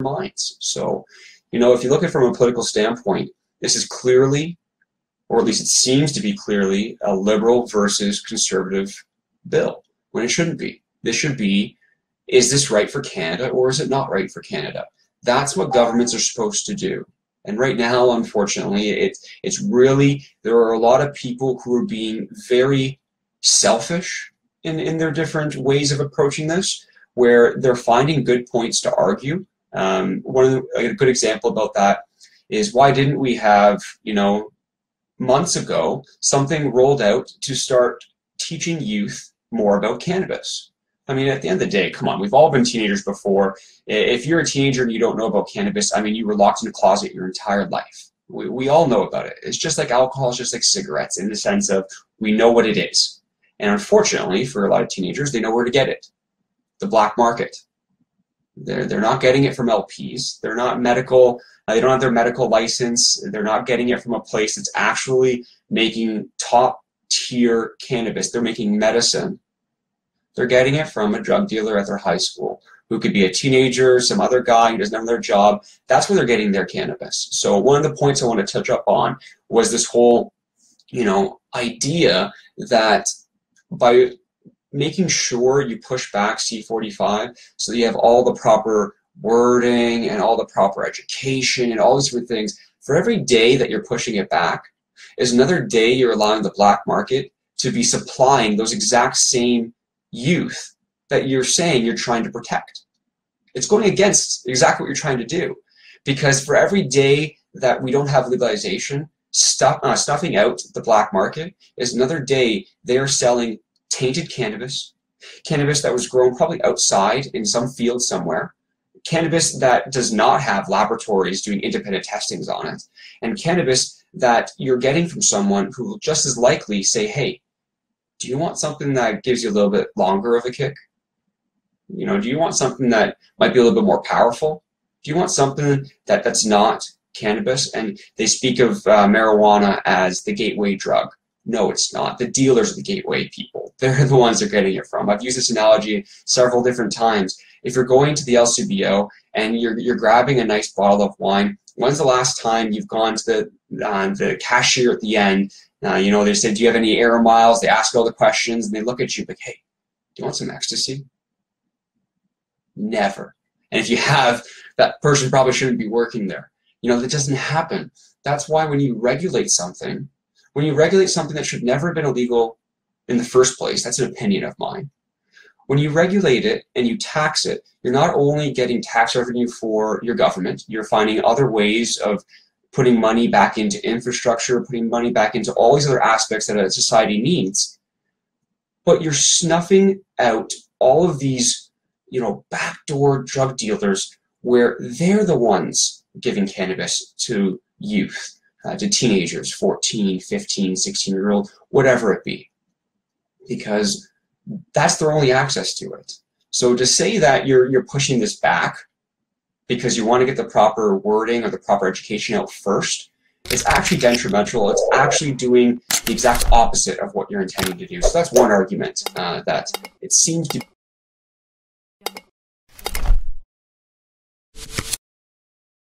minds. So, you know, if you look at it from a political standpoint, this is clearly, or at least it seems to be clearly, a liberal versus conservative bill, when it shouldn't be. This should be, is this right for Canada or is it not right for Canada? That's what governments are supposed to do. And right now, unfortunately, it's really, there are a lot of people who are being very selfish in their different ways of approaching this, where they're finding good points to argue. A good example about that is, why didn't we have, you know, months ago, something rolled out to start teaching youth more about cannabis? I mean, at the end of the day, come on, we've all been teenagers before. If you're a teenager and you don't know about cannabis, I mean, you were locked in a closet your entire life. We all know about it. It's just like alcohol, it's just like cigarettes, in the sense of we know what it is. And unfortunately, for a lot of teenagers, they know where to get it. The black market. They're not getting it from LPs. They're not medical. They don't have their medical license. They're not getting it from a place that's actually making top-tier cannabis. They're making medicine. They're getting it from a drug dealer at their high school, who could be a teenager, some other guy who doesn't have their job. That's where they're getting their cannabis. So one of the points I want to touch up on was this whole, you know, idea that by making sure you push back C-45 so that you have all the proper wording and all the proper education and all these different things, for every day that you're pushing it back is another day you're allowing the black market to be supplying those exact same youth that you're saying you're trying to protect. It's going against exactly what you're trying to do, because for every day that we don't have legalization, stuffing out the black market is another day they're selling tainted cannabis, cannabis that was grown probably outside in some field somewhere, cannabis that does not have laboratories doing independent testings on it, and cannabis that you're getting from someone who will just as likely say, hey, do you want something that gives you a little bit longer of a kick? You know, do you want something that might be a little bit more powerful? Do you want something that's not cannabis? And they speak of marijuana as the gateway drug. No, it's not. The dealers are the gateway people. They're the ones they're getting it from. I've used this analogy several different times. If you're going to the LCBO and you're grabbing a nice bottle of wine, when's the last time you've gone to the cashier at the end? You know, they say, do you have any air miles? They ask all the questions, and they look at you like, hey, do you want some ecstasy? Never. And if you have, that person probably shouldn't be working there. You know, that doesn't happen. That's why when you regulate something that should never have been illegal in the first place, that's an opinion of mine. When you regulate it and you tax it, you're not only getting tax revenue for your government, you're finding other ways of putting money back into infrastructure, putting money back into all these other aspects that a society needs, but you're snuffing out all of these, you know, backdoor drug dealers where they're the ones giving cannabis to youth, to teenagers, 14, 15, 16-year-old, whatever it be, because that's their only access to it. So to say that you're pushing this back because you want to get the proper wording or the proper education out first, it's actually detrimental. It's actually doing the exact opposite of what you're intending to do. So that's one argument that it seems to